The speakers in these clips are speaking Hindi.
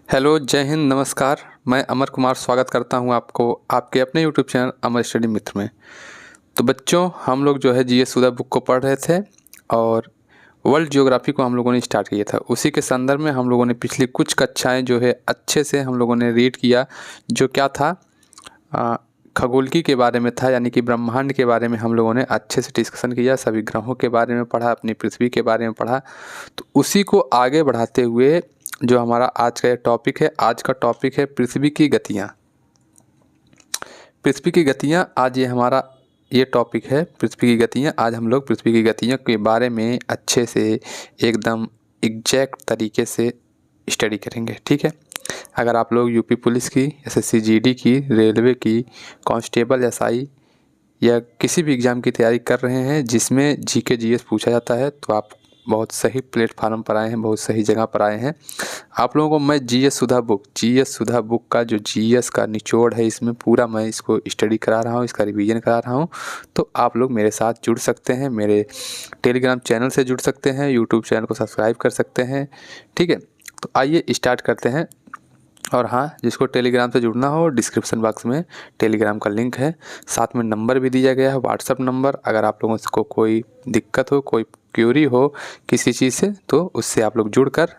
हेलो, जय हिंद, नमस्कार। मैं अमर कुमार स्वागत करता हूं आपको आपके अपने यूट्यूब चैनल अमर स्टडी मित्र में। तो बच्चों, हम लोग जो है जीएस सुधा बुक को पढ़ रहे थे और वर्ल्ड ज्योग्राफी को हम लोगों ने स्टार्ट किया था। उसी के संदर्भ में हम लोगों ने पिछली कुछ कक्षाएं जो है अच्छे से हम लोगों ने रीड किया। जो क्या था, खगोलकी के बारे में था, यानी कि ब्रह्मांड के बारे में हम लोगों ने अच्छे से डिस्कशन किया। सभी ग्रहों के बारे में पढ़ा, अपनी पृथ्वी के बारे में पढ़ा। तो उसी को आगे बढ़ाते हुए जो हमारा आज का ये टॉपिक है, आज का टॉपिक है पृथ्वी की गतियाँ। पृथ्वी की गतियाँ, आज ये हमारा ये टॉपिक है पृथ्वी की गतियाँ। आज हम लोग पृथ्वी की गतियों के बारे में अच्छे से एकदम एग्जैक्ट तरीके से स्टडी करेंगे, ठीक है। अगर आप लोग यूपी पुलिस की, एसएससी जीडी की, रेलवे की, कांस्टेबल, एसआई या किसी भी एग्ज़ाम की तैयारी कर रहे हैं जिसमें जीके जीएस पूछा जाता है, तो आप बहुत सही प्लेटफार्म पर आए हैं, बहुत सही जगह पर आए हैं। आप लोगों को मैं जीएस सुधा बुक का जो जीएस का निचोड़ है, इसमें पूरा मैं इसको स्टडी करा रहा हूँ, इसका रिवीजन करा रहा हूँ। तो आप लोग मेरे साथ जुड़ सकते हैं, मेरे टेलीग्राम चैनल से जुड़ सकते हैं, यूट्यूब चैनल को सब्सक्राइब कर सकते हैं, ठीक है। तो आइए स्टार्ट करते हैं। और हाँ, जिसको टेलीग्राम से जुड़ना हो, डिस्क्रिप्शन बॉक्स में टेलीग्राम का लिंक है, साथ में नंबर भी दिया गया है, व्हाट्सअप नंबर। अगर आप लोगों को कोई दिक्कत हो, कोई क्यूरी हो किसी चीज़ से, तो उससे आप लोग जुड़कर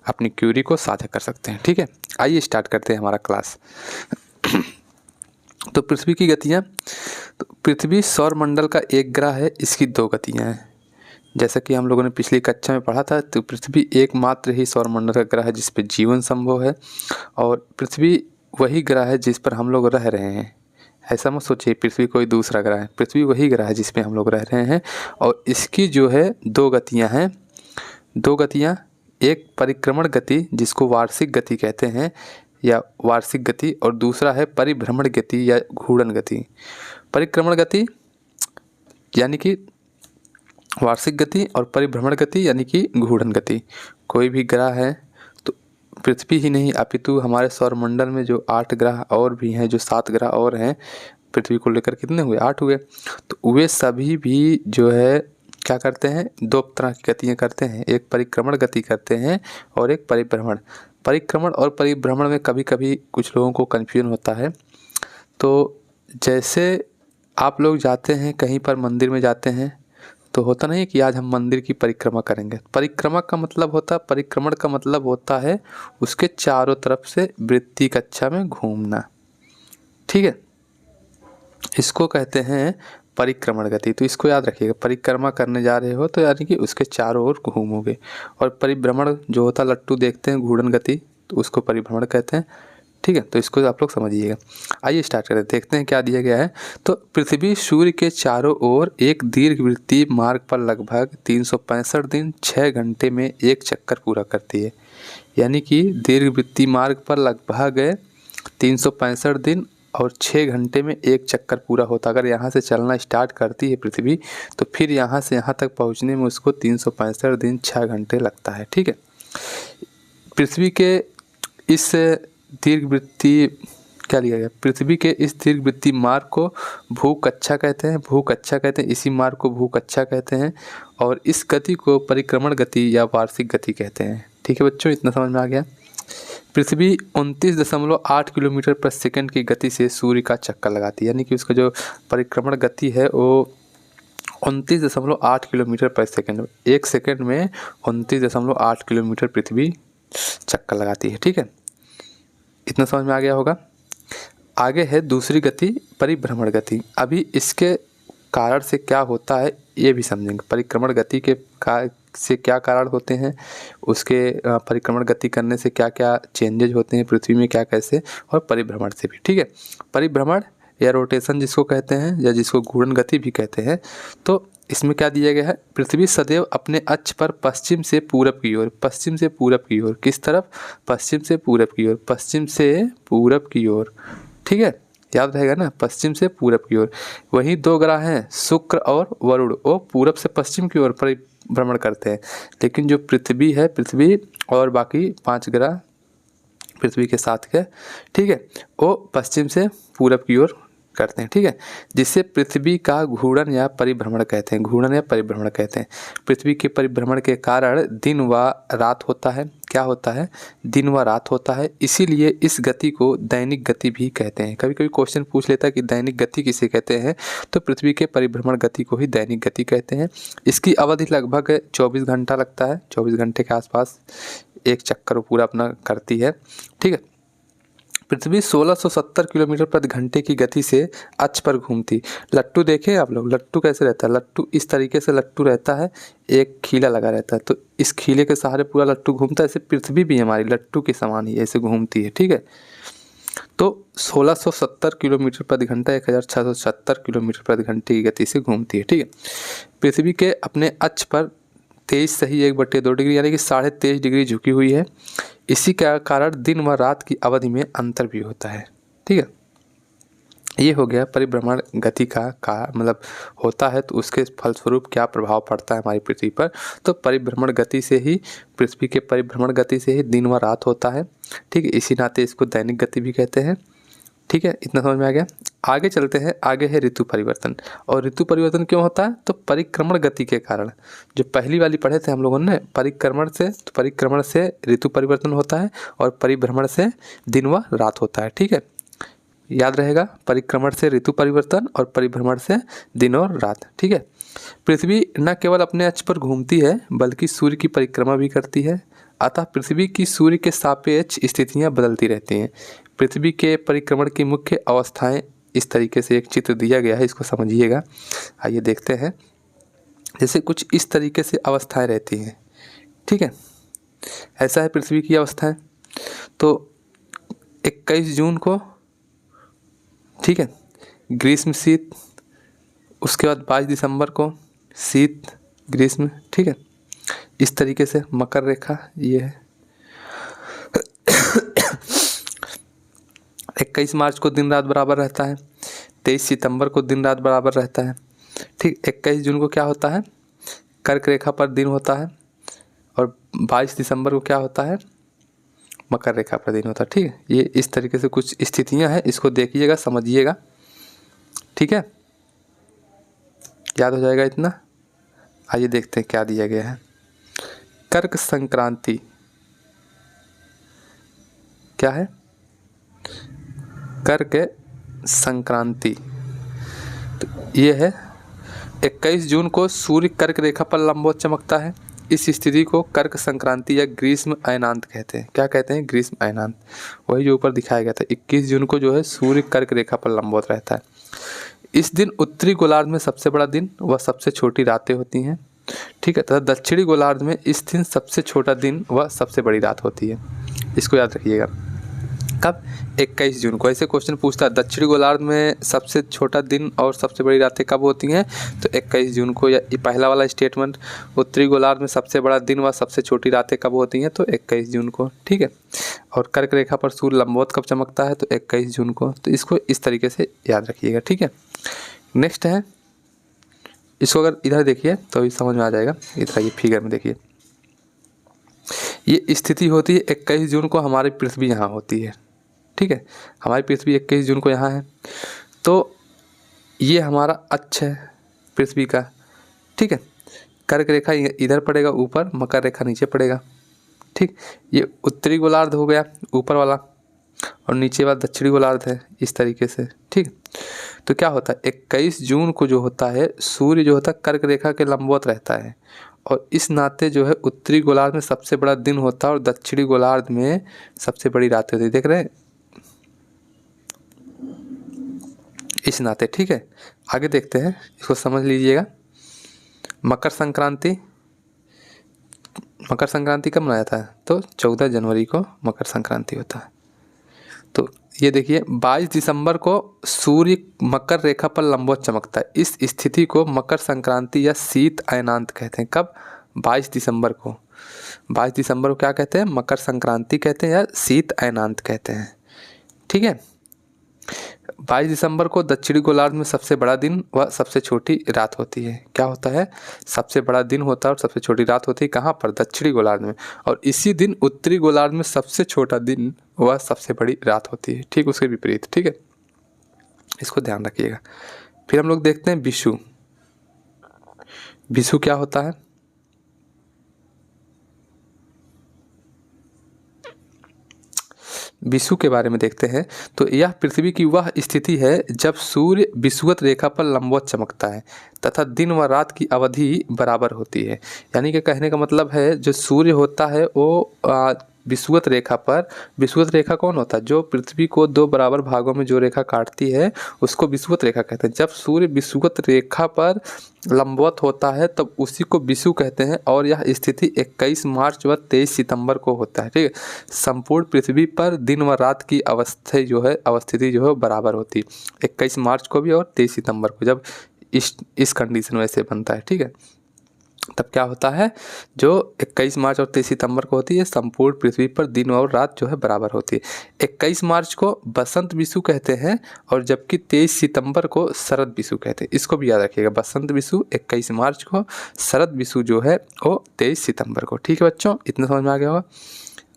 अपनी क्यूरी को साझा कर सकते हैं, ठीक है। आइए स्टार्ट करते हैं हमारा क्लास। तो पृथ्वी की गतियाँ। तो पृथ्वी सौर मंडल का एक ग्रह है, इसकी दो गतियाँ हैं। जैसा कि हम लोगों ने पिछली कक्षा में पढ़ा था, तो पृथ्वी एकमात्र ही सौरमंडल का ग्रह है जिस पे जीवन संभव है, और पृथ्वी वही ग्रह है जिस पर हम लोग रह रहे हैं। ऐसा मत सोचिए पृथ्वी कोई दूसरा ग्रह है, पृथ्वी वही ग्रह है जिस पे हम लोग रह रहे हैं। और इसकी जो है दो गतियां हैं, दो गतियां, एक परिक्रमण गति जिसको वार्षिक गति कहते हैं या वार्षिक गति, और दूसरा है परिभ्रमण गति या घूर्णन गति। परिक्रमण गति यानी कि वार्षिक गति, और परिभ्रमण गति यानी कि घूर्णन गति। कोई भी ग्रह है, तो पृथ्वी ही नहीं अपितु हमारे सौरमंडल में जो 8 ग्रह और भी हैं, जो 7 ग्रह और हैं, पृथ्वी को लेकर कितने हुए, 8 हुए। तो वे सभी भी जो है क्या करते हैं, दो तरह की गतियाँ करते हैं। एक परिक्रमण गति करते हैं और एक परिभ्रमण। परिक्रमण और परिभ्रमण में कभी कभी कुछ लोगों को कन्फ्यूजन होता है। तो जैसे आप लोग जाते हैं कहीं पर, मंदिर में जाते हैं, तो होता नहीं है कि आज हम मंदिर की परिक्रमा करेंगे। परिक्रमा का मतलब होता है, परिक्रमण का मतलब होता है उसके चारों तरफ से वृत्ति कक्षा में घूमना, ठीक है। इसको कहते हैं परिक्रमण गति। तो इसको याद रखिएगा, परिक्रमा करने जा रहे हो तो यानी कि उसके चारों ओर घूमोगे। और परिभ्रमण जो होता है, लट्टू देखते हैं, घूर्णन गति, तो उसको परिभ्रमण कहते हैं, ठीक है। तो इसको आप लोग समझिएगा। आइए स्टार्ट करते हैं, देखते हैं क्या दिया गया है। तो पृथ्वी सूर्य के चारों ओर एक दीर्घवृत्तीय मार्ग पर लगभग 365 दिन 6 घंटे में एक चक्कर पूरा करती है। यानी कि दीर्घवृत्तीय मार्ग पर लगभग 365 दिन और 6 घंटे में एक चक्कर पूरा होता। अगर यहाँ से चलना स्टार्ट करती है पृथ्वी, तो फिर यहाँ से यहाँ तक पहुँचने में उसको 365 दिन 6 घंटे लगता है, ठीक है। पृथ्वी के इस दीर्घवृत्तीय क्या लिया गया, पृथ्वी के इस दीर्घवृत्तीय मार्ग को भूकक्षा कहते हैं, भूकक्षा कहते हैं, इसी मार्ग को भूकक्षा कहते हैं। और इस गति को परिक्रमण गति या वार्षिक गति कहते हैं, ठीक है बच्चों, इतना समझ में आ गया। पृथ्वी 29.8 किलोमीटर प्रति सेकंड की गति से सूर्य का चक्कर लगाती है। यानी कि उसका जो परिक्रमण गति है वो 29.8 किलोमीटर प्रति सेकंड, एक सेकंड में 29.8 किलोमीटर पृथ्वी चक्कर लगाती है, ठीक है। इतना समझ में आ गया होगा। आगे है दूसरी गति, परिभ्रमण गति। अभी इसके कारण से क्या होता है ये भी समझेंगे। परिक्रमण गति के से क्या कारण होते हैं, उसके परिक्रमण गति करने से क्या क्या चेंजेज होते हैं पृथ्वी में, क्या कैसे, और परिभ्रमण से भी, ठीक है। परिभ्रमण या रोटेशन जिसको कहते हैं, या जिसको घूर्णन गति भी कहते हैं। तो इसमें क्या दिया गया है, पृथ्वी सदैव अपने अक्ष पर पश्चिम से पूरब की ओर, पश्चिम से पूरब की ओर, किस तरफ, पश्चिम से पूरब की ओर, पश्चिम से पूरब की ओर, ठीक है, याद रहेगा ना, पश्चिम से पूरब की ओर। वहीं दो ग्रह हैं शुक्र और वरुण, वो पूरब से पश्चिम की ओर परिभ्रमण करते हैं। लेकिन जो पृथ्वी है, पृथ्वी और बाकी 5 ग्रह पृथ्वी के साथ के, ठीक है, वो पश्चिम से पूरब की ओर करते हैं, ठीक है, जिसे पृथ्वी का घूर्णन या परिभ्रमण कहते हैं। घूर्णन या परिभ्रमण कहते हैं। पृथ्वी के परिभ्रमण के कारण दिन व रात होता है। क्या होता है? दिन व रात होता है। इसीलिए इस गति को दैनिक गति भी कहते हैं। कभी कभी क्वेश्चन पूछ लेता है कि दैनिक गति किसे कहते हैं, तो पृथ्वी के परिभ्रमण गति को ही दैनिक गति कहते हैं। इसकी अवधि लगभग 24 घंटा लगता है। 24 घंटे के आसपास एक चक्कर पूरा अपना करती है, ठीक है। पृथ्वी 1670 किलोमीटर प्रति घंटे की गति से अक्ष पर घूमती। लट्टू देखे आप लोग, लट्टू कैसे रहता है? लट्टू इस तरीके से लट्टू रहता है, एक खीला लगा रहता है, तो इस खीले के सहारे पूरा लट्टू घूमता है। ऐसे पृथ्वी भी हमारी लट्टू के समान ही ऐसे घूमती है, ठीक है। तो 1670 किलोमीटर प्रति घंटा 1670 किलोमीटर प्रति घंटे की गति से घूमती है, ठीक है। पृथ्वी के अपने अक्ष पर 23.1/2 डिग्री यानी कि 23.5 डिग्री झुकी हुई है। इसी के कारण दिन व रात की अवधि में अंतर भी होता है, ठीक है। ये हो गया परिभ्रमण गति का मतलब होता है तो उसके फलस्वरूप क्या प्रभाव पड़ता है हमारी पृथ्वी पर। तो परिभ्रमण गति से ही, पृथ्वी के परिभ्रमण गति से ही दिन व रात होता है, ठीक है। इसी नाते इसको दैनिक गति भी कहते हैं, ठीक है। इतना समझ में आ गया। आगे चलते हैं। आगे है ऋतु परिवर्तन। और ऋतु परिवर्तन क्यों होता है? तो परिक्रमण गति के कारण। जो पहली वाली पढ़े थे हम लोगों ने परिक्रमण से, तो परिक्रमण से ऋतु परिवर्तन होता है और परिभ्रमण से दिन व रात होता है, ठीक है। याद रहेगा, परिक्रमण से ऋतु परिवर्तन और परिभ्रमण से दिन और रात, ठीक है। पृथ्वी न केवल अपने अक्ष पर घूमती है बल्कि सूर्य की परिक्रमा भी करती है। अतः पृथ्वी की सूर्य के सापेक्ष स्थितियां बदलती रहती हैं। पृथ्वी के परिक्रमण की मुख्य अवस्थाएं इस तरीके से एक चित्र दिया गया है, इसको समझिएगा। आइए देखते हैं। जैसे कुछ इस तरीके से अवस्थाएं रहती हैं, ठीक है। ऐसा है पृथ्वी की अवस्थाएं। तो 21 जून को, ठीक है, ग्रीष्म शीत, उसके बाद 22 दिसंबर को शीत ग्रीष्म, ठीक है। इस तरीके से मकर रेखा ये है। 21 मार्च को दिन रात बराबर रहता है। 23 सितंबर को दिन रात बराबर रहता है, ठीक। 21 जून को क्या होता है? कर्क रेखा पर दिन होता है। और 22 दिसंबर को क्या होता है? मकर रेखा पर दिन होता है, ठीक है। ये इस तरीके से कुछ स्थितियां हैं, इसको देखिएगा, समझिएगा, ठीक है। याद हो जाएगा इतना। आइए देखते हैं क्या दिया गया है। कर्क संक्रांति क्या है? कर्क संक्रांति तो ये है 21 जून को सूर्य कर्क रेखा पर लंबवत चमकता है। इस स्थिति को कर्क संक्रांति या ग्रीष्म अयनांत कहते हैं। क्या कहते हैं? ग्रीष्म अयनांत। वही जो ऊपर दिखाया गया था। 21 जून को जो है सूर्य कर्क रेखा पर लंबवत रहता है। इस दिन उत्तरी गोलार्ध में सबसे बड़ा दिन व सबसे छोटी रातें होती हैं, ठीक है। तथा दक्षिणी गोलार्ध में इस दिन सबसे छोटा दिन व सबसे बड़ी रात होती है। इसको याद रखिएगा। कब? 21 जून को। ऐसे क्वेश्चन पूछता है दक्षिणी गोलार्ध में सबसे छोटा दिन और सबसे बड़ी रातें कब होती हैं, तो 21 जून को। या पहला वाला स्टेटमेंट, उत्तरी गोलार्ध में सबसे बड़ा दिन व सबसे छोटी रातें कब होती हैं, तो 21 जून को, ठीक है। और कर्क रेखा पर सूर्य लंबवत कब चमकता है, तो 21 जून को। तो इसको इस तरीके से याद रखिएगा, ठीक है। नेक्स्ट है, इसको अगर इधर देखिए तो भी समझ में आ जाएगा। इधर ये फिगर में देखिए, ये स्थिति होती है 21 जून को हमारी पृथ्वी यहाँ होती है, ठीक है। हमारी पृथ्वी 21 जून को यहाँ है। तो ये हमारा अक्ष है पृथ्वी का, ठीक है। कर्क रेखा इधर पड़ेगा ऊपर, मकर रेखा नीचे पड़ेगा, ठीक। ये उत्तरी गोलार्ध हो गया ऊपर वाला, और नीचे वाला दक्षिणी गोलार्ध है, इस तरीके से, ठीक। तो क्या होता है 21 जून को जो होता है सूर्य जो होता है कर्क रेखा के लंबवत रहता है, और इस नाते जो है उत्तरी गोलार्ध में सबसे बड़ा दिन होता है और दक्षिणी गोलार्ध में सबसे बड़ी रात होती है। देख रहे हैं इस नाते, ठीक है। आगे देखते हैं, इसको समझ लीजिएगा। मकर संक्रांति, मकर संक्रांति कब मनाया था, तो 14 जनवरी को मकर संक्रांति होता है। तो ये देखिए 22 दिसंबर को सूर्य मकर रेखा पर लंबवत चमकता है। इस स्थिति को मकर संक्रांति या शीत अयनांत कहते हैं। कब? 22 दिसंबर को। 22 दिसंबर को क्या कहते हैं? मकर संक्रांति कहते हैं या शीत अयनांत कहते हैं, ठीक है। 22 दिसंबर को दक्षिणी गोलार्ध में सबसे बड़ा दिन व सबसे छोटी रात होती है। क्या होता है? सबसे बड़ा दिन होता है और सबसे छोटी रात होती है। कहाँ पर? दक्षिणी गोलार्ध में। और इसी दिन उत्तरी गोलार्ध में सबसे छोटा दिन व सबसे बड़ी रात होती है, ठीक उसके विपरीत, ठीक है। इसको ध्यान रखिएगा। फिर हम लोग देखते हैं विषु। विषु क्या होता है? विषु के बारे में देखते हैं। तो यह पृथ्वी की वह स्थिति है जब सूर्य विषुवत रेखा पर लंबवत चमकता है तथा दिन व रात की अवधि बराबर होती है। यानी कि कहने का मतलब है जो सूर्य होता है वो विषुवत रेखा पर, विषुवत रेखा कौन होता है? जो पृथ्वी को दो बराबर भागों में जो रेखा काटती है उसको विषुवत रेखा कहते हैं। जब सूर्य विषुवत रेखा पर लंबवत होता है तब उसी को विषु कहते हैं और यह स्थिति 21 मार्च व 23 सितंबर को होता है। ठीक है, संपूर्ण पृथ्वी पर दिन व रात की अवस्थिति जो है बराबर होती है 21 मार्च को भी और 23 सितंबर को। जब इस कंडीशन में ऐसे बनता है, ठीक है, तब क्या होता है, जो 21 मार्च और 23 सितंबर को होती है संपूर्ण पृथ्वी पर दिन और रात जो है बराबर होती है। 21 मार्च को बसंत विषु कहते हैं और जबकि 23 सितंबर को शरद विषु कहते हैं। इसको भी याद रखिएगा, बसंत विषु 21 मार्च को, शरद विषु जो है वो 23 सितंबर को। ठीक है बच्चों, इतना समझ में आ गया होगा।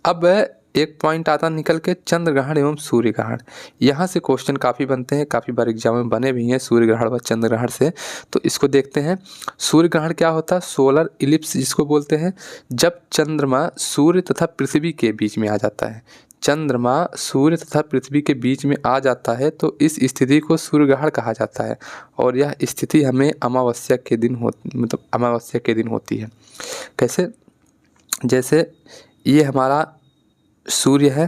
अब एक पॉइंट आता निकल के चंद्र ग्रहण एवं सूर्य ग्रहण। यहाँ से क्वेश्चन काफ़ी बनते हैं, काफ़ी बार एग्जाम में बने भी हैं सूर्य ग्रहण व चंद्र ग्रहण से। तो इसको देखते हैं। सूर्य ग्रहण क्या होता है? सोलर इलिप्स जिसको बोलते हैं, जब चंद्रमा सूर्य तथा पृथ्वी के बीच में आ जाता है। चंद्रमा सूर्य तथा पृथ्वी के बीच में आ जाता है तो इस स्थिति को सूर्य ग्रहण कहा जाता है और यह स्थिति हमें अमावस्या के दिन होती है। कैसे? जैसे ये हमारा सूर्य है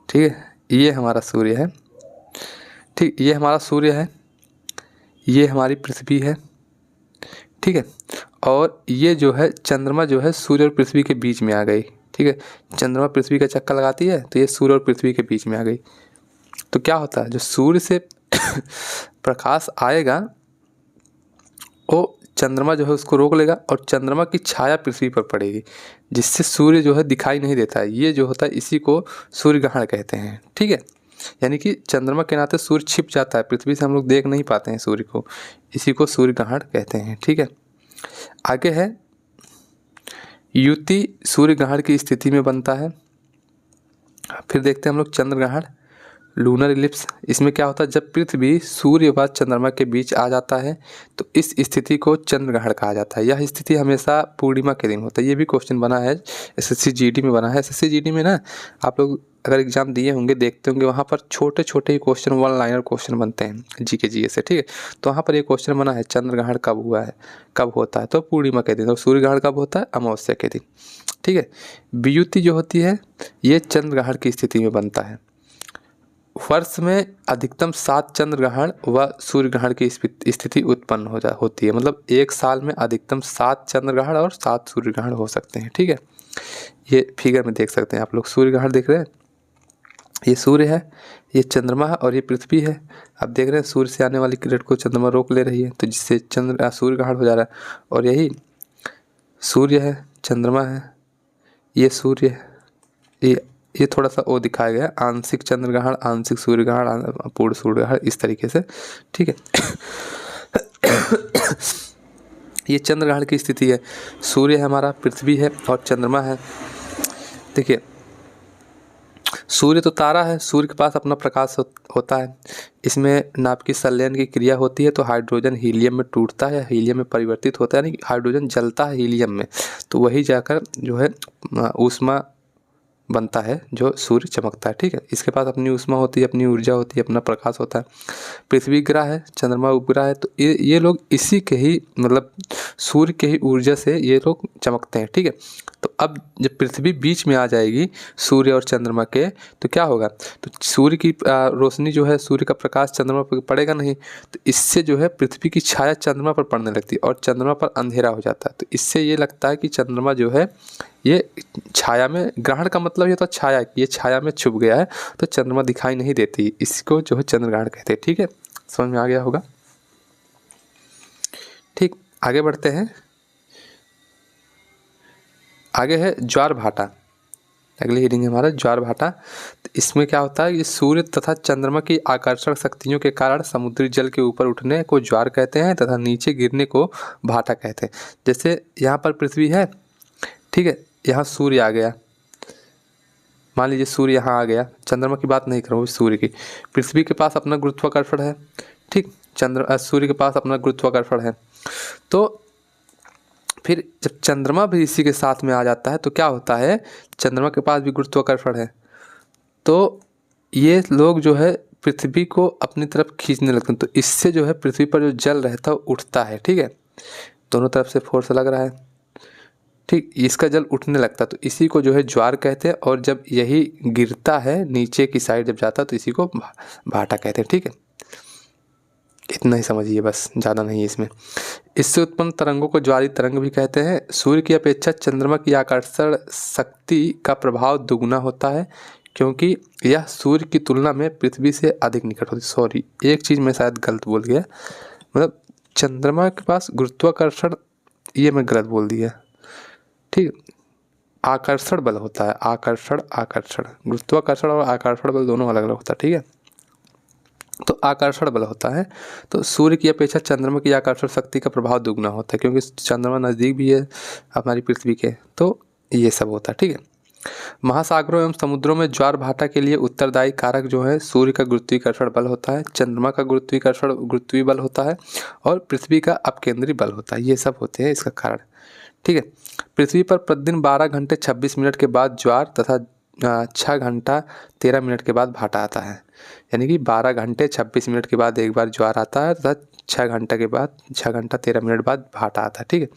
ठीक है, ये हमारा सूर्य है, ठीक, ये हमारा सूर्य है, ये हमारी पृथ्वी है, ठीक है, और ये जो है चंद्रमा जो है सूर्य और पृथ्वी के बीच में आ गई। ठीक है, चंद्रमा पृथ्वी का चक्कर लगाती है तो ये सूर्य और पृथ्वी के बीच में आ गई। तो क्या होता है, जो सूर्य से प्रकाश आएगा वो चंद्रमा जो है उसको रोक लेगा और चंद्रमा की छाया पृथ्वी पर पड़ेगी जिससे सूर्य जो है दिखाई नहीं देता है। ये जो होता है इसी को सूर्य ग्रहण कहते हैं। ठीक है, यानी कि चंद्रमा के नाते सूर्य छिप जाता है, पृथ्वी से हम लोग देख नहीं पाते हैं सूर्य को, इसी को सूर्य ग्रहण कहते हैं। ठीक है, आगे है युति सूर्य ग्रहण की स्थिति में बनता है। फिर देखते हैं हम लोग चंद्र ग्रहण, लूनर इलिप्स। इसमें क्या होता है, जब पृथ्वी सूर्य व चंद्रमा के बीच आ जाता है तो इस स्थिति को चंद्र ग्रहण कहा जाता है। यह स्थिति हमेशा पूर्णिमा के दिन होता है। ये भी क्वेश्चन बना है एसएससी जीडी में बना है। एसएससी जीडी में ना आप लोग अगर एग्जाम दिए होंगे देखते होंगे, वहाँ पर छोटे छोटे ही क्वेश्चन, वन लाइनर क्वेश्चन बनते हैं जीके जीएस से। ठीक है, तो वहाँ पर ये क्वेश्चन बना है चंद्र ग्रहण कब हुआ है, कब होता है, तो पूर्णिमा के दिन। और सूर्य ग्रहण कब होता है, अमावस्या के दिन। ठीक है, वियुति जो होती है ये चंद्र ग्रहण की स्थिति में बनता है। वर्ष में अधिकतम 7 चंद्र ग्रहण व सूर्य ग्रहण की स्थिति उत्पन्न होती है। मतलब एक साल में अधिकतम 7 चंद्र ग्रहण और 7 सूर्य ग्रहण हो सकते हैं। ठीक है, ये फिगर में देख सकते हैं आप लोग, सूर्य ग्रहण देख रहे हैं, ये सूर्य है, ये चंद्रमा है और ये पृथ्वी है। अब देख रहे हैं सूर्य से आने वाली किरण को चंद्रमा रोक ले रही है तो जिससे सूर्य ग्रहण हो जा रहा है। और यही सूर्य है, चंद्रमा है, ये सूर्य है, ये थोड़ा सा वो दिखाया गया, आंशिक चंद्र ग्रहण, आंशिक सूर्य ग्रहण, पूर्ण सूर्य ग्रहण, इस तरीके से। ठीक है ये चंद्र ग्रहण की स्थिति है। सूर्य है हमारा, पृथ्वी है और चंद्रमा है। देखिए सूर्य तो तारा है, सूर्य के पास अपना प्रकाश होता है, इसमें नाभिक की संलयन की क्रिया होती है तो हाइड्रोजन हीलियम में टूटता है, हीलियम में परिवर्तित होता है, यानी हाइड्रोजन जलता है हीलियम में, तो वही जाकर जो है ऊष्मा बनता है जो सूर्य चमकता है। ठीक है, इसके पास अपनी ऊष्मा होती है, अपनी ऊर्जा होती है, अपना प्रकाश होता है। पृथ्वी ग्रह है, चंद्रमा उपग्रह है, तो ये लोग इसी के ही मतलब सूर्य के ही ऊर्जा से ये लोग चमकते हैं। ठीक है, तो अब जब पृथ्वी बीच में आ जाएगी सूर्य और चंद्रमा के तो क्या होगा, तो सूर्य की रोशनी जो है, सूर्य का प्रकाश चंद्रमा पर पड़ेगा नहीं, तो इससे जो है पृथ्वी की छाया चंद्रमा पर पड़ने लगती है और चंद्रमा पर अंधेरा हो जाता है। तो इससे ये लगता है कि चंद्रमा जो है ये छाया में, ग्रहण का मतलब ये तो छाया, ये छाया में छुप गया है तो चंद्रमा दिखाई नहीं देती, इसको जो है चंद्र ग्रहण कहते हैं। ठीक है, समझ में आ गया होगा। ठीक, आगे बढ़ते हैं। आगे है ज्वार भाटा, अगली हीडिंग है हमारा ज्वार भाटा। तो इसमें क्या होता है, ये सूर्य तथा चंद्रमा की आकर्षण शक्तियों के कारण समुद्री जल के ऊपर उठने को ज्वार कहते हैं तथा नीचे गिरने को भाटा कहते हैं। जैसे यहाँ पर पृथ्वी है, ठीक है, यहाँ सूर्य आ गया, मान लीजिए सूर्य यहाँ आ गया, चंद्रमा की बात नहीं कर रहा हूँ, सूर्य की। पृथ्वी के पास अपना गुरुत्वाकर्षण है, ठीक, सूर्य के पास अपना गुरुत्वाकर्षण है। तो फिर जब चंद्रमा भी इसी के साथ में आ जाता है तो क्या होता है, चंद्रमा के पास भी गुरुत्वाकर्षण है, तो ये लोग जो है पृथ्वी को अपनी तरफ खींचने लगते हैं। तो इससे जो है पृथ्वी पर जो जल रहता है वो उठता है, ठीक है, दोनों तरफ से फोर्स लग रहा है, ठीक, इसका जल उठने लगता है, तो इसी को जो है ज्वार कहते हैं। और जब यही गिरता है नीचे की साइड जब जाता है तो इसी को भाटा कहते हैं, ठीक है। इतना ही समझिए बस, ज़्यादा नहीं है इसमें। इससे उत्पन्न तरंगों को ज्वारीय तरंग भी कहते हैं। सूर्य की अपेक्षा चंद्रमा की आकर्षण शक्ति का प्रभाव दुगुना होता है, क्योंकि यह सूर्य की तुलना में पृथ्वी से अधिक निकट होती है। सॉरी, एक चीज़ मैं शायद गलत बोल गया, मतलब चंद्रमा के पास गुरुत्वाकर्षण, ये मैं गलत बोल दिया, ठीक। आकर्षण बल होता है, आकर्षण गुरुत्वाकर्षण और आकर्षण बल दोनों अलग अलग होता है, ठीक है। तो आकर्षण बल होता है, तो सूर्य की अपेक्षा चंद्रमा की आकर्षण शक्ति का प्रभाव दुगना होता है, क्योंकि चंद्रमा नज़दीक भी है हमारी पृथ्वी के, तो ये सब होता है, ठीक है। महासागरों एवं समुद्रों में ज्वार भाटा के लिए उत्तरदायी कारक जो है सूर्य का गुरुत्वाकर्षण बल होता है, चंद्रमा का गुरुत्वीय बल होता है, और पृथ्वी का अपकेंद्री बल होता है। ये सब होते हैं इसका कारण, ठीक है। पृथ्वी पर प्रतिदिन 12 घंटे 26 मिनट के बाद ज्वार तथा 6 घंटा 13 मिनट के बाद भाटा आता है। यानी कि 12 घंटे 26 मिनट के बाद एक बार ज्वार आता है तथा 6 घंटा के बाद 6 घंटा 13 मिनट बाद भाटा आता है, ठीक है।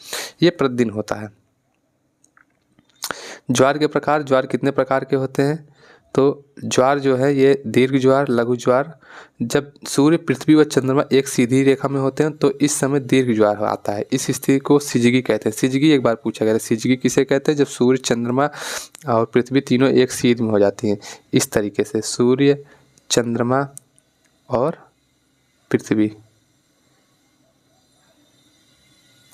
ये प्रतिदिन होता है। ज्वार के प्रकार, ज्वार कितने प्रकार के होते हैं, तो ज्वार जो है ये दीर्घ ज्वार, लघु ज्वार। जब सूर्य, पृथ्वी व चंद्रमा एक सीधी रेखा में होते हैं तो इस समय दीर्घ ज्वार आता है। इस स्थिति को सिजगी कहते हैं। सिजगी एक बार पूछा गया था, सिजगी किसे कहते हैं, जब सूर्य, चंद्रमा और पृथ्वी तीनों एक सीध में हो जाती हैं। इस तरीके से सूर्य, चंद्रमा और पृथ्वी,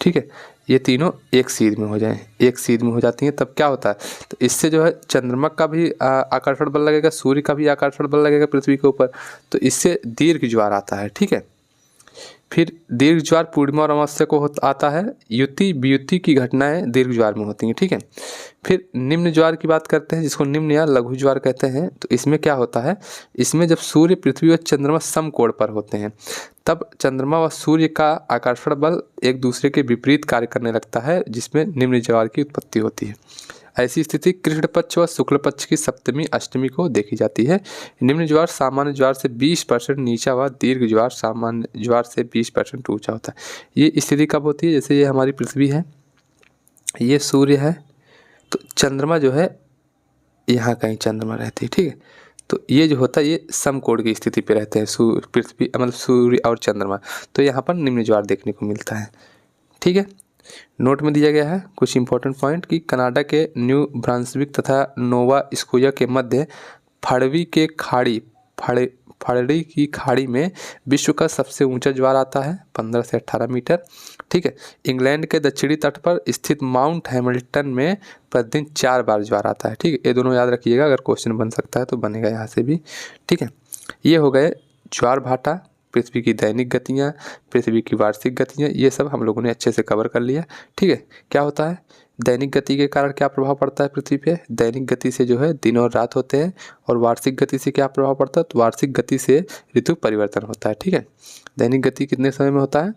ठीक है, ये तीनों एक सीध में हो जाएं, एक सीध में हो जाती हैं, तब क्या होता है, तो इससे जो है चंद्रमा का भी आकर्षण बल लगेगा, सूर्य का भी आकर्षण बल लगेगा पृथ्वी के ऊपर, तो इससे दीर्घ ज्वार आता है, ठीक है। फिर दीर्घ ज्वार पूर्णिमा और अमावस्या को आता है। युति वियुति की घटनाएं दीर्घ ज्वार में होती हैं, ठीक है। फिर निम्न ज्वार की बात करते हैं, जिसको निम्न या लघु ज्वार कहते हैं। तो इसमें क्या होता है, इसमें जब सूर्य, पृथ्वी और चंद्रमा समकोण पर होते हैं तब चंद्रमा व सूर्य का आकर्षण बल एक दूसरे के विपरीत कार्य करने लगता है, जिसमें निम्न ज्वार की उत्पत्ति होती है। ऐसी स्थिति कृष्ण पक्ष व शुक्ल पक्ष की सप्तमी अष्टमी को देखी जाती है। निम्न ज्वार सामान्य ज्वार से 20% नीचा व दीर्घ ज्वार सामान्य ज्वार से 20% ऊंचा होता है। ये स्थिति कब होती है, जैसे ये हमारी पृथ्वी है, ये सूर्य है, तो चंद्रमा जो है यहाँ कहीं चंद्रमा रहती है, ठीक है। तो ये जो होता है ये समकोण की स्थिति पे रहते हैं, पृथ्वी मतलब सूर्य और चंद्रमा, तो यहाँ पर निम्न ज्वार देखने को मिलता है, ठीक है। नोट में दिया गया है कुछ इंपॉर्टेंट पॉइंट कि कनाडा के न्यू ब्रांसविक तथा नोवा स्कोया के मध्य फड़ड़ी की खाड़ी में विश्व का सबसे ऊंचा ज्वार आता है, 15 से 18 मीटर, ठीक है। इंग्लैंड के दक्षिणी तट पर स्थित माउंट हैमिल्टन में प्रतिदिन 4 बार ज्वार आता है, ठीक है। ये दोनों याद रखिएगा, अगर क्वेश्चन बन सकता है तो बनेगा यहाँ से भी, ठीक है। ये हो गए ज्वार भाटा, पृथ्वी की दैनिक गतियाँ, पृथ्वी की वार्षिक गतियाँ, ये सब हम लोगों ने अच्छे से कवर कर लिया, ठीक है। क्या होता है, दैनिक गति के कारण क्या प्रभाव पड़ता है पृथ्वी पे, दैनिक गति से जो है दिन और रात होते हैं, और वार्षिक गति से क्या प्रभाव पड़ता है, तो वार्षिक गति से ऋतु परिवर्तन होता है, ठीक है। दैनिक गति कितने समय में होता है,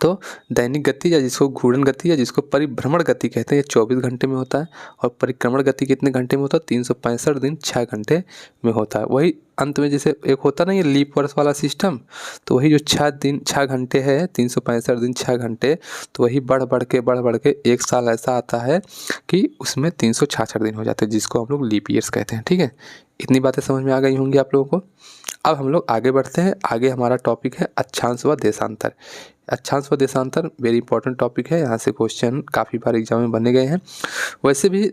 तो दैनिक गति या जिसको घूर्णन गति या जिसको परिभ्रमण गति कहते हैं, ये 24 घंटे में होता है, और परिक्रमण गति कितने घंटे में होता है, 365 दिन 6 घंटे में होता है। वही अंत में जैसे एक होता ना ये लीप वर्ष वाला सिस्टम, तो वही जो 6 घंटे है, 365 दिन 6 घंटे, तो वही बढ़ बढ़ के एक साल ऐसा आता है कि उसमें 366 दिन हो जाते हैं, जिसको हम लोग लीप ईयर्स कहते हैं, ठीक है। इतनी बातें समझ में आ गई होंगी आप लोगों को। अब हम लोग आगे बढ़ते हैं। आगे हमारा टॉपिक है अक्षांश व देशांतर। अक्षांश व देशांतर वेरी इंपॉर्टेंट टॉपिक है, यहाँ से क्वेश्चन काफ़ी बार एग्जाम में बने गए हैं। वैसे भी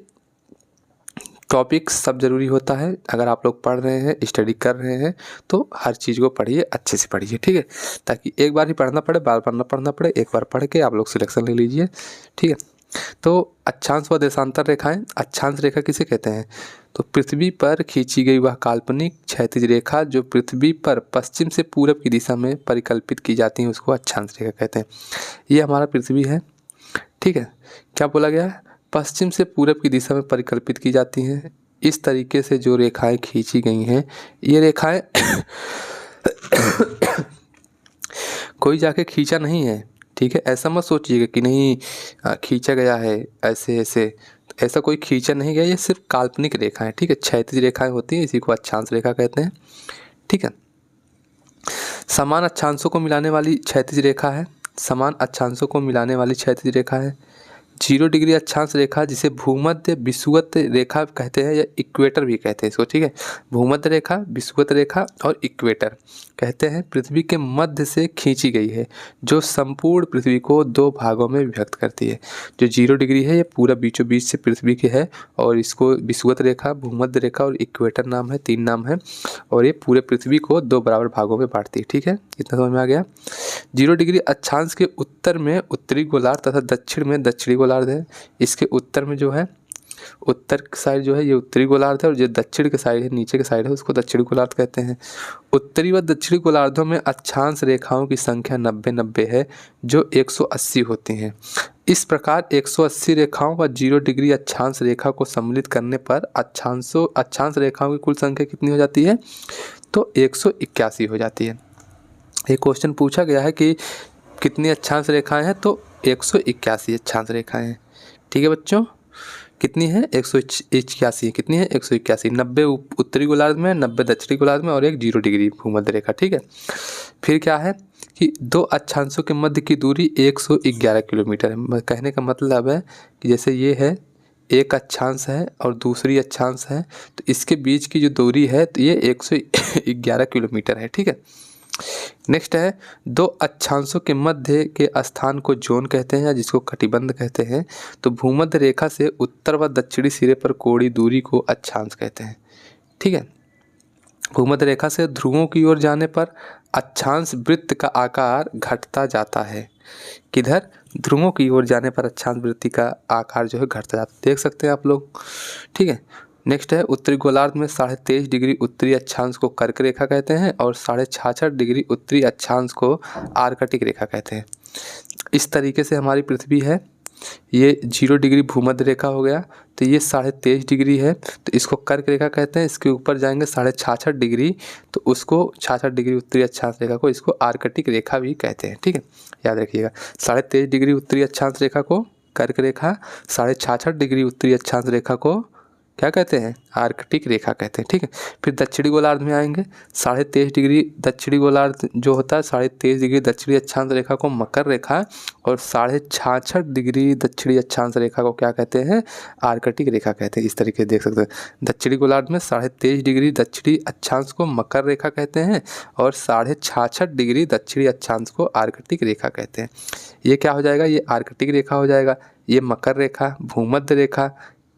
टॉपिक सब जरूरी होता है, अगर आप लोग पढ़ रहे हैं, स्टडी कर रहे हैं, तो हर चीज़ को पढ़िए, अच्छे से पढ़िए, ठीक है, ताकि एक बार ही पढ़ना पड़े, बार बार ना पढ़ना पड़े, एक बार पढ़ के आप लोग सिलेक्शन ले लीजिए, ठीक है। तो अक्षांश व देशांतर रेखाएं, अक्षांश रेखा किसे कहते हैं, तो पृथ्वी पर खींची गई वह काल्पनिक क्षैतिज रेखा जो पृथ्वी पर पश्चिम से पूरब की दिशा में परिकल्पित की जाती है, उसको अक्षांश रेखा कहते हैं। ये हमारा पृथ्वी है, ठीक है। क्या बोला गया है, पश्चिम से पूरब की दिशा में परिकल्पित की जाती हैं, इस तरीके से जो रेखाएं खींची गई हैं, ये रेखाएं कोई जाके खींचा नहीं है, ठीक है। ऐसा मत सोचिएगा कि नहीं खींचा गया है ऐसे ऐसे, ऐसा कोई खींचा नहीं गया, ये सिर्फ काल्पनिक रेखाएं, ठीक है। क्षैतिज रेखाएं होती हैं, इसी को अक्षांश रेखा कहते हैं, ठीक है। समान अक्षांशों को मिलाने वाली क्षैतिज रेखा है, समान अक्षांशों को मिलाने वाली क्षैतिज रेखा है। 0 डिग्री अक्षांश रेखा जिसे भूमध्य विषुवत रेखा कहते हैं या इक्वेटर भी कहते हैं इसको, ठीक है। भूमध्य रेखा, विषुवत रेखा और इक्वेटर कहते हैं, पृथ्वी के मध्य से खींची गई है, जो संपूर्ण पृथ्वी को 2 भागों में विभक्त करती है। जो 0 डिग्री है ये पूरा बीचों बीच से पृथ्वी के है, और इसको विषुवत रेखा, भूमध्य रेखा और इक्वेटर नाम है, 3 नाम है, और ये पूरे पृथ्वी को 2 बराबर भागों में बांटती है, ठीक है। इतना समझ में आ गया। 0 डिग्री अक्षांश के उत्तर में उत्तरी गोलार्ध तथा दक्षिण में दक्षिणी गोलार्ध है। इसके उत्तर में जो है, उत्तर साइड जो है ये उत्तरी गोलार्ध है, और जो दक्षिण के साइड है, नीचे के साइड है, उसको दक्षिणी गोलार्ध कहते हैं। उत्तरी व दक्षिणी गोलार्धों में अक्षांश रेखाओं की संख्या 90-90 है, जो 180 होती हैं। इस प्रकार 180 रेखाओं व 0 डिग्री अक्षांश रेखा को सम्मिलित करने पर अक्षांश रेखाओं की कुल संख्या कितनी हो जाती है? तो 181 हो जाती है। एक क्वेश्चन पूछा गया है कि कितनी अक्षांश रेखाएं हैं, तो 181 अक्षांश रेखाएं हैं, ठीक है बच्चों। कितनी है? 181। कितनी है? 181। 90 उत्तरी गोलार्ध में, 90 दक्षिणी गोलार्ध में, और एक 0 डिग्री भूमध्य रेखा, ठीक है। फिर क्या है कि 2 अक्षांशों के मध्य की दूरी 111 किलोमीटर है। कहने का मतलब है कि जैसे ये है, एक अक्षांश है और दूसरी अक्षांश है, तो इसके बीच की जो दूरी है तो ये 111 किलोमीटर है, ठीक है। नेक्स्ट है, 2 अक्षांशों के मध्य के स्थान को जोन कहते हैं, या जिसको कटिबंध कहते हैं। तो भूमध्य रेखा से उत्तर व दक्षिणी सिरे पर कोणीय दूरी को अक्षांश कहते हैं, ठीक है। भूमध्य रेखा से ध्रुवों की ओर जाने पर अक्षांश वृत्त का आकार घटता जाता है। किधर? ध्रुवों की ओर जाने पर अक्षांश वृत्त का आकार जो है घटता जाता है, देख सकते हैं आप लोग, ठीक है। नेक्स्ट है, उत्तरी गोलार्ध में 23.5 डिग्री उत्तरी अक्षांश को कर्क रेखा कहते हैं, और 66.5 डिग्री उत्तरी अक्षांश को आर्कटिक रेखा कहते हैं। इस तरीके से हमारी पृथ्वी है, ये 0 डिग्री भूमध्य रेखा हो गया, तो ये 23.5 डिग्री है, तो इसको कर्क रेखा कहते हैं। इसके ऊपर जाएंगे 66.5 डिग्री, तो उसको 66 डिग्री उत्तरी अक्षांश रेखा को इसको आर्कटिक रेखा भी कहते हैं, ठीक है, याद रखिएगा। 23.5 डिग्री उत्तरी अक्षांश रेखा को कर्क रेखा, 66.5 डिग्री उत्तरी अक्षांश रेखा को क्या कहते हैं? आर्कटिक रेखा कहते हैं, ठीक है। फिर दक्षिणी गोलार्ध में आएंगे, 23.5 डिग्री दक्षिणी गोलार्ध जो होता है, 23.5 डिग्री दक्षिणी अक्षांश रेखा को मकर रेखा, और 66.5 डिग्री दक्षिणी अक्षांश रेखा को क्या कहते हैं? आर्कटिक रेखा कहते हैं। इस तरीके से देख सकते हैं, दक्षिणी गोलार्ध में 23.5 डिग्री दक्षिणी अक्षांश को मकर रेखा कहते हैं, और 66.5 डिग्री दक्षिणी अक्षांश को आर्कटिक रेखा कहते हैं। ये क्या हो जाएगा? ये आर्कटिक रेखा हो जाएगा। ये मकर रेखा, भूमध्य रेखा,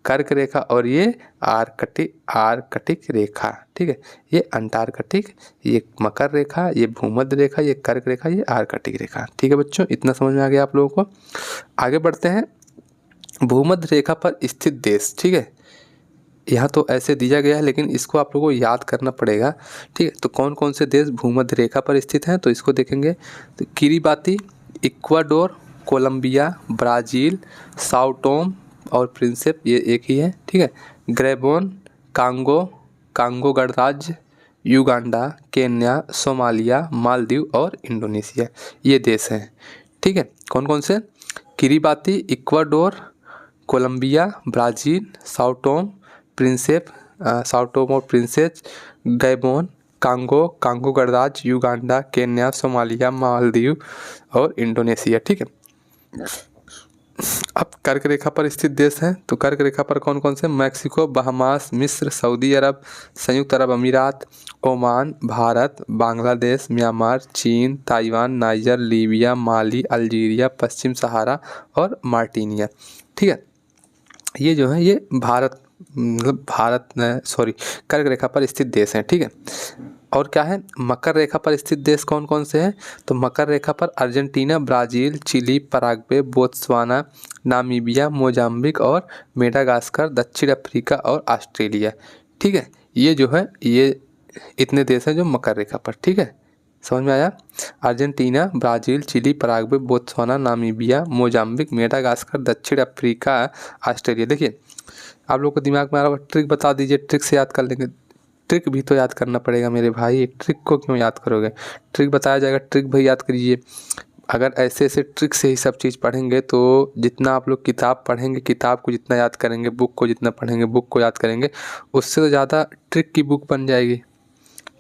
कर्क रेखा, और ये आर्कटिक रेखा, ठीक है। ये अंटार्कटिक, ये मकर रेखा, ये भूमध्य रेखा, ये कर्क रेखा, ये आर्कटिक रेखा, ठीक है बच्चों। इतना समझ में आ गया आप लोगों को। आगे बढ़ते हैं, भूमध्य रेखा पर स्थित देश, ठीक है। यहाँ तो ऐसे दिया गया है, लेकिन इसको आप लोगों को याद करना पड़ेगा, ठीक है। तो कौन कौन से देश भूमध्य रेखा पर स्थित हैं, तो इसको देखेंगे। तो Kiribati, Ecuador, Colombia, Brazil, Sao Tome और प्रिंसिप, ये एक ही है, ठीक है। ग्रेबोन, कांगो गणराज्य, युगांडा, केन्या, सोमालिया, मालदीव और इंडोनेशिया, ये देश हैं, ठीक है। कौन कौन से? Kiribati, Ecuador, Colombia, Brazil, Sao Tome और प्रिंसेस, गैबोन, कांगो गणराज्य, युगांडा, केन्या, सोमालिया, मालदीव और इंडोनेशिया, ठीक है। अब कर्क रेखा पर स्थित देश हैं, तो कर्क रेखा पर कौन कौन से? मैक्सिको, बहामास, मिस्र, सऊदी अरब, संयुक्त अरब अमीरात, ओमान, भारत, बांग्लादेश, म्यांमार, चीन, ताइवान, नाइजर, लीबिया, माली, अल्जीरिया, पश्चिम सहारा और मार्टिनिया, ठीक है। ये जो है, ये कर्क रेखा पर स्थित देश हैं, ठीक है। और क्या है? मकर रेखा पर स्थित देश कौन कौन से हैं? तो मकर रेखा पर Argentina, Brazil, Chile, Paraguay, Botswana, Namibia, Mozambique और मेडागास्कर, दक्षिण अफ्रीका और ऑस्ट्रेलिया, ठीक है। ये जो है, ये इतने देश हैं जो मकर रेखा पर, ठीक है। समझ में आया? Argentina, Brazil, Chile, Paraguay, Botswana, Namibia, Mozambique, Madagascar, दक्षिण अफ्रीका, ऑस्ट्रेलिया। देखिए, आप लोग को दिमाग में आ रहा होगा ट्रिक बता दीजिए, ट्रिक से याद कर लेंगे। ट्रिक भी तो याद करना पड़ेगा मेरे भाई, ट्रिक को क्यों याद करोगे? ट्रिक बताया जाएगा, ट्रिक भाई याद करिए। अगर ऐसे ऐसे ट्रिक से ही सब चीज़ पढ़ेंगे तो जितना आप लोग किताब पढ़ेंगे, किताब को जितना याद करेंगे, बुक को जितना पढ़ेंगे, बुक को याद करेंगे, उससे तो ज़्यादा ट्रिक की बुक बन जाएगी।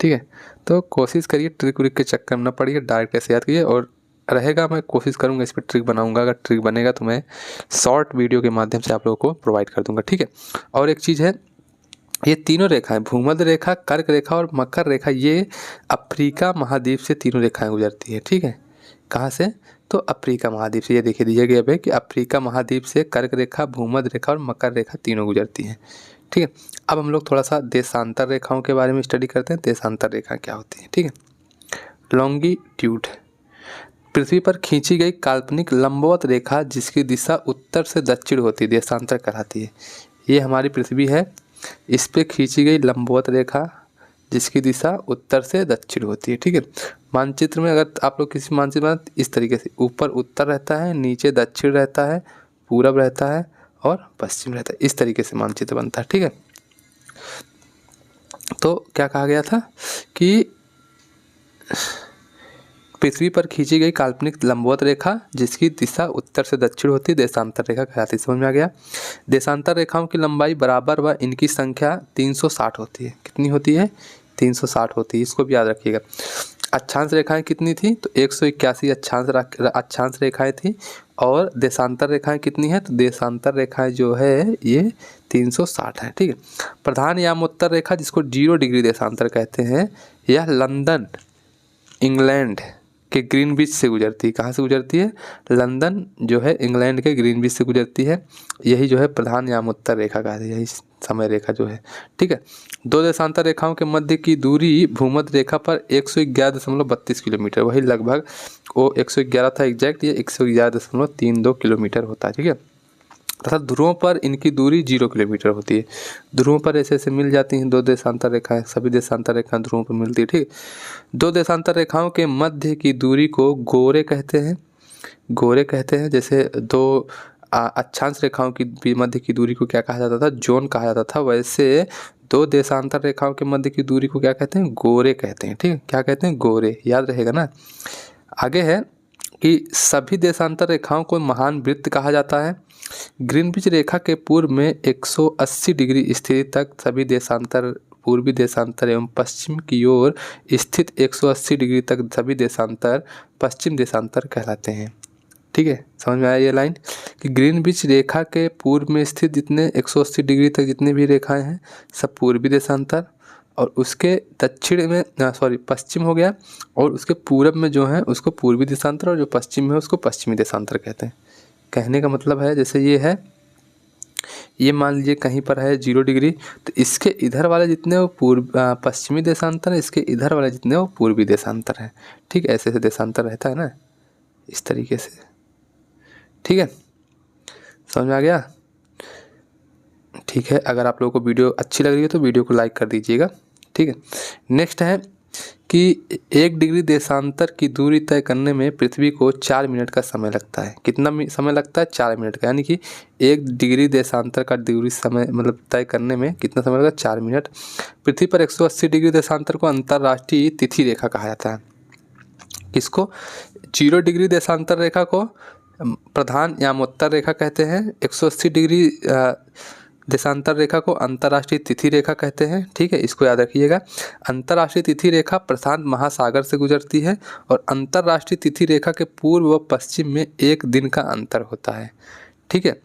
ठीक है, तो कोशिश करिए ट्रिक व्रिक के चक्कर में न पड़िए, डायरेक्ट ऐसे याद कीजिए। और रहेगा, मैं कोशिश करूँगा इस पर ट्रिक बनाऊँगा, अगर ट्रिक बनेगा तो मैं शॉर्ट वीडियो के माध्यम से आप लोगों को प्रोवाइड कर दूँगा। ठीक है, और एक चीज़ है, ये तीनों रेखाएं, भूमध्य रेखा, कर्क रेखा और मकर रेखा, ये अफ्रीका महाद्वीप से तीनों रेखाएं गुजरती है। ठीक है, कहाँ से? तो अफ्रीका महाद्वीप से। ये देखिए दिया गया है कि अफ्रीका महाद्वीप से कर्क रेखा, भूमध्य रेखा और मकर रेखा तीनों गुजरती हैं। ठीक है, अब हम लोग थोड़ा सा देशांतर रेखाओं के बारे में स्टडी करते हैं। देशांतर रेखा क्या होती है? ठीक है, लॉन्गिट्यूड, पृथ्वी पर खींची गई काल्पनिक लंबवत रेखा जिसकी दिशा उत्तर से दक्षिण होती है, देशांतर कहलाती है। ये हमारी पृथ्वी है, इस पे खींची गई लंबवत रेखा जिसकी दिशा उत्तर से दक्षिण होती है। ठीक है, मानचित्र में अगर आप लोग किसी मानचित्र में इस तरीके से ऊपर उत्तर रहता है, नीचे दक्षिण रहता है, पूरब रहता है और पश्चिम रहता है, इस तरीके से मानचित्र बनता है। ठीक है, तो क्या कहा गया था कि पृथ्वी पर खींची गई काल्पनिक लंबवत रेखा जिसकी दिशा उत्तर से दक्षिण होती है, देशांतर रेखा कहलाती है। समझ में आ गया? देशांतर रेखाओं की लंबाई बराबर व इनकी संख्या 360 होती है। कितनी होती है? 360 होती है, इसको भी याद रखिएगा। अक्षांश रेखाएं कितनी थी? तो 181 अक्षांश रेखाएं थी। और देशांतर रेखाएं कितनी है? तो देशांतर रेखाएं जो है ये 360 है। ठीक है, प्रधान यामोत्तर रेखा जिसको 0 डिग्री देशांतर कहते हैं, यह लंदन इंग्लैंड के ग्रीनविच से गुजरती है। कहाँ से गुजरती है? लंदन जो है इंग्लैंड के ग्रीनविच से गुजरती है। यही जो है प्रधान यामोत्तर रेखा का है, यही समय रेखा जो है। ठीक है, दो देशांतर रेखाओं के मध्य की दूरी भूमध्य रेखा पर 111.32 किलोमीटर, वही लगभग वो 111 था एग्जैक्ट, ये 111.32 किलोमीटर होता है। ठीक है, तथा ध्रुवों पर इनकी दूरी 0 किलोमीटर होती है। ध्रुवों पर ऐसे ऐसे मिल जाती हैं दो देशांतर रेखाएं, सभी देशांतर रेखाएं ध्रुवों पर मिलती है। ठीक, दो देशांतर रेखाओं के मध्य की दूरी को गोरे कहते हैं। गोरे कहते हैं, जैसे दो अक्षांश रेखाओं की मध्य की दूरी को क्या कहा जाता था? जोन कहा जाता था। वैसे दो देशांतर रेखाओं के मध्य की दूरी को क्या कहते हैं? गोरे कहते हैं। ठीक है, क्या कहते हैं? गोरे, याद रहेगा ना। आगे है कि सभी देशांतर रेखाओं को महान वृत्त कहा जाता है। ग्रीनविच रेखा के पूर्व में 180 डिग्री स्थिति तक सभी देशांतर, पूर्वी देशांतर एवं पश्चिम की ओर स्थित 180 डिग्री तक सभी देशांतर पश्चिम देशांतर कहलाते हैं। ठीक है, समझ में आया ये लाइन कि ग्रीनविच रेखा के पूर्व में स्थित जितने 180 डिग्री तक जितने भी रेखाएं हैं सब पूर्वी देशांतर, और उसके दक्षिण में पश्चिम हो गया, और उसके पूरब में जो है उसको पूर्वी देशांतर, और जो पश्चिम में है उसको पश्चिमी देशांतर कहते हैं। कहने का मतलब है जैसे ये है, ये मान लीजिए कहीं पर है 0 डिग्री, तो इसके इधर वाले जितने वो पश्चिमी देशांतर है, इसके इधर वाले जितने वो पूर्वी देशांतर है। ठीक है, ऐसे ऐसे देशांतर रहता है ना, इस तरीके से। ठीक है, समझ में आ गया? ठीक है, अगर आप लोगों को वीडियो अच्छी लग रही है तो वीडियो को लाइक कर दीजिएगा। ठीक है, नेक्स्ट है कि 1 डिग्री देशांतर की दूरी तय करने में पृथ्वी को 4 मिनट का समय लगता है। कितना समय लगता है? 4 मिनट का, यानी कि 1 डिग्री देशांतर का दूरी समय मतलब तय करने में कितना समय लगता है? 4 मिनट। पृथ्वी पर 180 डिग्री देशांतर को अंतर्राष्ट्रीय तिथि रेखा कहा जाता है। किसको? 0 डिग्री देशांतर रेखा को प्रधान यामोत्तर रेखा कहते हैं। 180 डिग्री देशांतर रेखा को अंतर्राष्ट्रीय तिथि रेखा कहते हैं। ठीक है, इसको याद रखिएगा। अंतर्राष्ट्रीय तिथि रेखा प्रशांत महासागर से गुजरती है, और अंतर्राष्ट्रीय तिथि रेखा के पूर्व व पश्चिम में 1 दिन का अंतर होता है। ठीक है,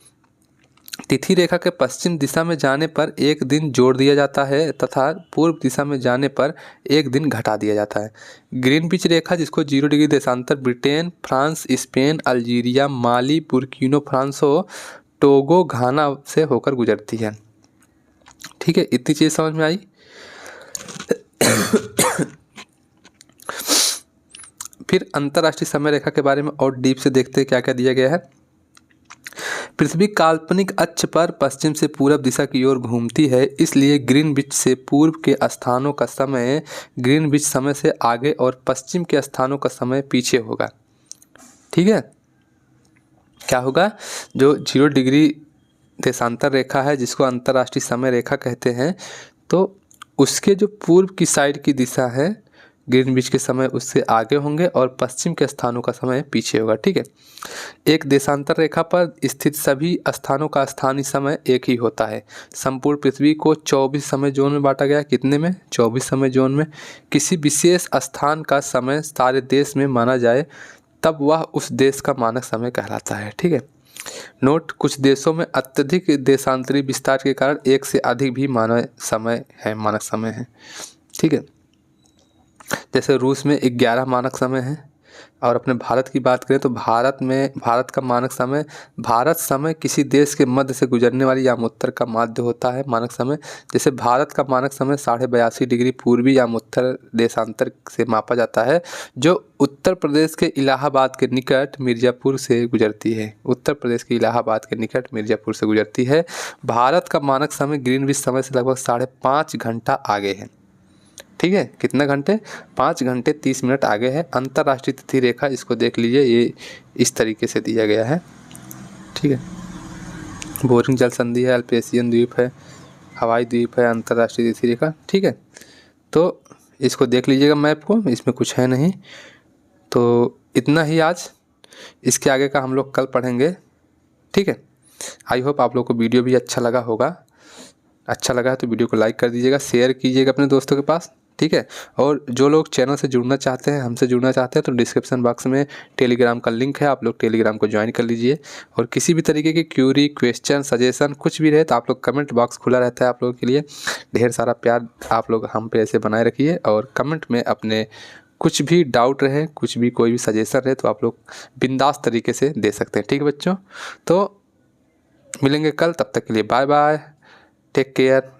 तिथि रेखा के पश्चिम दिशा में जाने पर 1 दिन जोड़ दिया जाता है तथा पूर्व दिशा में जाने पर 1 दिन घटा दिया जाता है। ग्रीनविच रेखा जिसको 0 डिग्री देशांतर ब्रिटेन, फ्रांस, स्पेन, अल्जीरिया, माली, बुर्किना फासो, टोगो, घाना से होकर गुजरती है। ठीक है, इतनी चीज़ समझ में आई। फिर अंतर्राष्ट्रीय समय रेखा के बारे में और डीप से देखते हैं क्या क्या दिया गया है। पृथ्वी काल्पनिक अक्ष पर पश्चिम से पूरब दिशा की ओर घूमती है, इसलिए ग्रीनविच से पूर्व के स्थानों का समय ग्रीनविच समय से आगे और पश्चिम के स्थानों का समय पीछे होगा। ठीक है, क्या होगा? जो 0 डिग्री देशांतर रेखा है जिसको अंतर्राष्ट्रीय समय रेखा कहते हैं, तो उसके जो पूर्व की साइड की दिशा है ग्रीनविच के समय उससे आगे होंगे और पश्चिम के स्थानों का समय पीछे होगा। ठीक है, एक देशांतर रेखा पर स्थित सभी स्थानों का स्थानीय समय एक ही होता है। संपूर्ण पृथ्वी को 24 समय जोन में बांटा गया। कितने में? 24 समय जोन में। किसी विशेष स्थान का समय सारे देश में माना जाए तब वह उस देश का मानक समय कहलाता है। ठीक है, नोट, कुछ देशों में अत्यधिक देशांतरी विस्तार के कारण एक से अधिक भी मानक समय है। ठीक है, जैसे रूस में 11 मानक समय है। और अपने भारत की बात करें तो भारत का मानक समय, भारत समय किसी देश के मध्य से गुजरने वाली यामोत्तर का माध्य होता है मानक समय। जैसे भारत का मानक समय 82.5 डिग्री पूर्वी यामोत्तर देशांतर से मापा जाता है, जो उत्तर प्रदेश के इलाहाबाद के निकट मिर्ज़ापुर से गुजरती है। उत्तर प्रदेश के इलाहाबाद के निकट मिर्ज़ापुर से गुजरती है। भारत का मानक समय ग्रीनविच समय से लगभग 5.5 घंटा आगे है। ठीक है, कितना घंटे? 5 घंटे 30 मिनट आगे है। अंतर्राष्ट्रीय तिथि रेखा, इसको देख लीजिए, ये इस तरीके से दिया गया है। ठीक है, बोरिंग जल संधि है, अल्पेशियन द्वीप है, हवाई द्वीप है, अंतर्राष्ट्रीय तिथि रेखा। ठीक है, तो इसको देख लीजिएगा मैप को, इसमें कुछ है नहीं। तो इतना ही आज, इसके आगे का हम लोग कल पढ़ेंगे। ठीक है, आई होप आप लोग को वीडियो भी अच्छा लगा होगा। अच्छा लगा है तो वीडियो को लाइक कर दीजिएगा, शेयर कीजिएगा अपने दोस्तों के पास। ठीक है, और जो लोग चैनल से जुड़ना चाहते हैं, हमसे जुड़ना चाहते हैं, तो डिस्क्रिप्शन बॉक्स में टेलीग्राम का लिंक है, आप लोग टेलीग्राम को ज्वाइन कर लीजिए। और किसी भी तरीके की क्यूरी, क्वेश्चन, सजेशन कुछ भी रहे तो आप लोग कमेंट बॉक्स खुला रहता है आप लोगों के लिए। ढेर सारा प्यार आप लोग हम पे ऐसे बनाए रखिए, और कमेंट में अपने कुछ भी डाउट रहे, कुछ भी कोई भी सजेशन रहे तो आप लोग बिंदास तरीके से दे सकते हैं। ठीक है बच्चों, तो मिलेंगे कल, तब तक के लिए बाय बाय, टेक केयर।